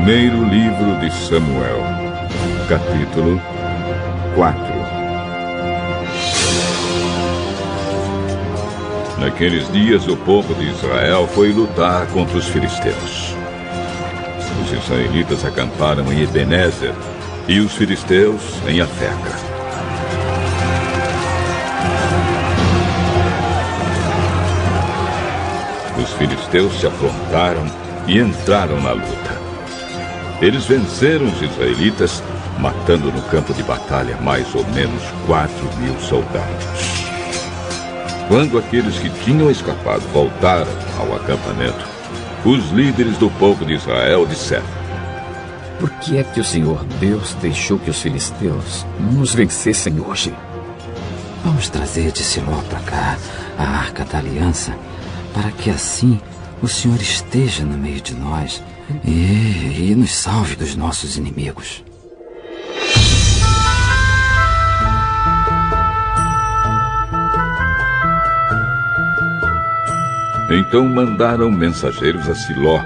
Primeiro livro de Samuel, capítulo 4. Naqueles dias o povo de Israel foi lutar contra os filisteus. Os israelitas acamparam em Ebenezer e os filisteus em Afeca. Os filisteus se aprontaram e entraram na luta. Eles venceram os israelitas, matando no campo de batalha mais ou menos 4.000 soldados. Quando aqueles que tinham escapado voltaram ao acampamento, os líderes do povo de Israel disseram: Por que é que o Senhor Deus deixou que os filisteus nos vencessem hoje? Vamos trazer de Siló para cá a Arca da Aliança, para que assim o Senhor esteja no meio de nós e nos salve dos nossos inimigos. Então mandaram mensageiros a Siló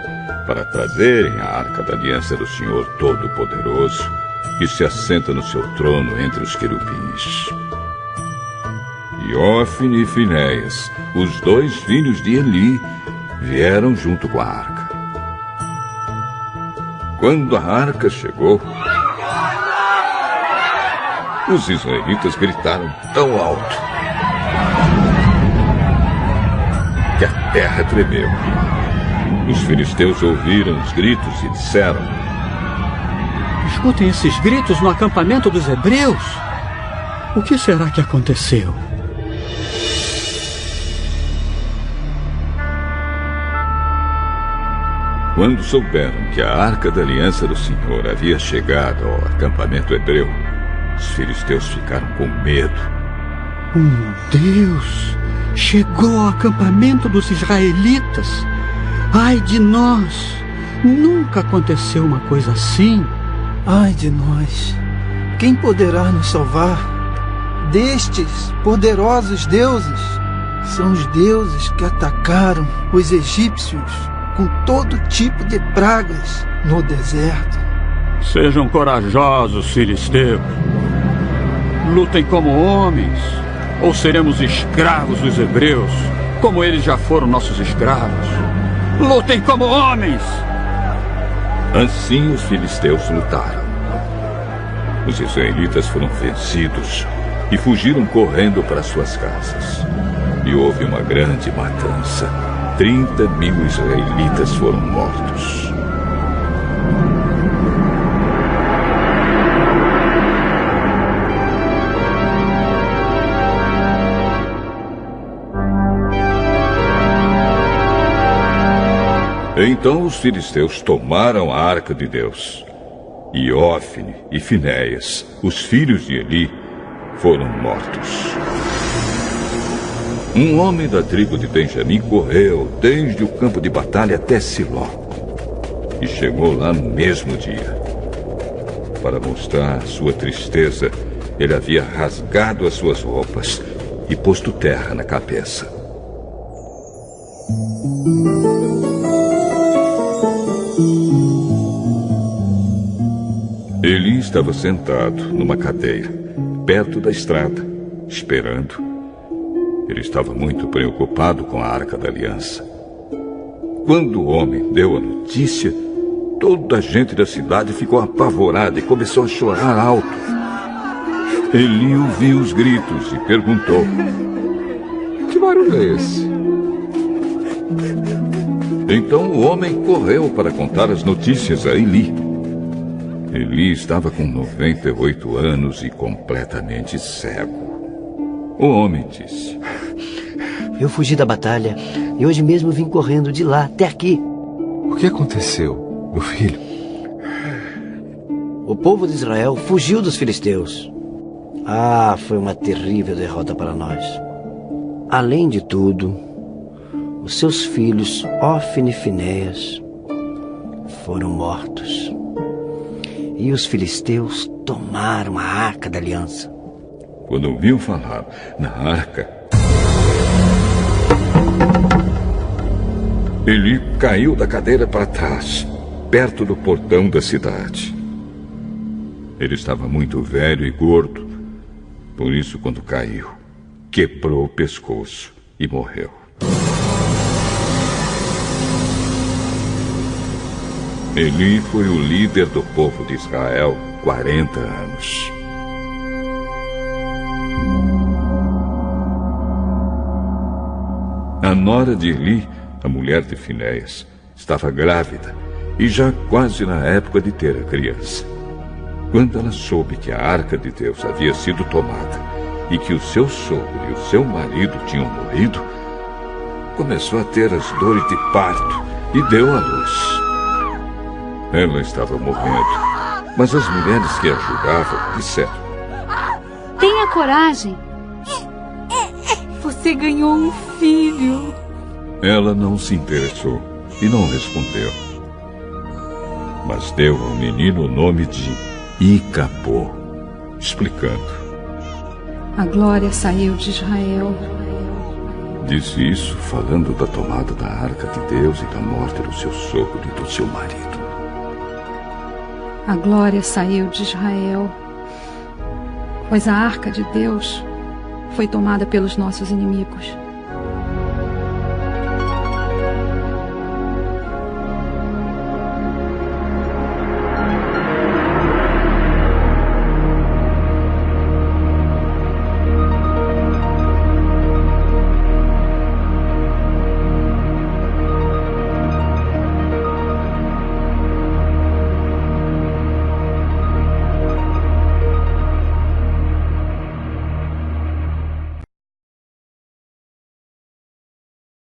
para trazerem a Arca da Aliança do Senhor Todo-Poderoso, que se assenta no seu trono entre os querubins. E Ofni e Finéias, os dois filhos de Eli, vieram junto com a arca. Quando a arca chegou, os israelitas gritaram tão alto que a terra tremeu. Os filisteus ouviram os gritos e disseram: Escutem esses gritos no acampamento dos hebreus. O que será que aconteceu? Quando souberam que a Arca da Aliança do Senhor havia chegado ao acampamento hebreu, os filisteus ficaram com medo. Deus! Chegou ao acampamento dos israelitas! Ai de nós! Nunca aconteceu uma coisa assim! Ai de nós! Quem poderá nos salvar destes poderosos deuses? São os deuses que atacaram os egípcios com todo tipo de pragas no deserto. Sejam corajosos, filisteus. Lutem como homens, ou seremos escravos dos hebreus, como eles já foram nossos escravos. Lutem como homens! Assim os filisteus lutaram. Os israelitas foram vencidos e fugiram correndo para suas casas. E houve uma grande matança. 30.000 israelitas foram mortos. Então os filisteus tomaram a arca de Deus. E Ofni e Finéias, os filhos de Eli, foram mortos. Um homem da tribo de Benjamim correu desde o campo de batalha até Siló e chegou lá no mesmo dia. Para mostrar sua tristeza, ele havia rasgado as suas roupas e posto terra na cabeça. Eli estava sentado numa cadeira, perto da estrada, esperando. Ele estava muito preocupado com a Arca da Aliança. Quando o homem deu a notícia, toda a gente da cidade ficou apavorada e começou a chorar alto. Eli ouviu os gritos e perguntou: Que barulho é esse? Então o homem correu para contar as notícias a Eli. Eli estava com 98 anos e completamente cego. O homem disse: Eu fugi da batalha e hoje mesmo vim correndo de lá até aqui. O que aconteceu, meu filho? O povo de Israel fugiu dos filisteus. Ah, foi uma terrível derrota para nós. Além de tudo, os seus filhos, Ofni e Finéias, foram mortos. E os filisteus tomaram a Arca da Aliança. Quando ouviu falar na arca, Eli caiu da cadeira para trás perto do portão da cidade. Ele estava muito velho e gordo, por isso, quando caiu, quebrou o pescoço e morreu. Eli foi o líder do povo de Israel 40 anos. A nora de Eli, a mulher de Finéias, estava grávida e já quase na época de ter a criança. Quando ela soube que a arca de Deus havia sido tomada e que o seu sogro e o seu marido tinham morrido, começou a ter as dores de parto e deu à luz. Ela estava morrendo, mas as mulheres que a ajudavam disseram: tenha coragem. Você ganhou um filho. Ela não se interessou e não respondeu. Mas deu ao menino o nome de Icabô, explicando: a glória saiu de Israel. Disse isso falando da tomada da arca de Deus e da morte do seu sogro e do seu marido. A glória saiu de Israel, pois a arca de Deus foi tomada pelos nossos inimigos.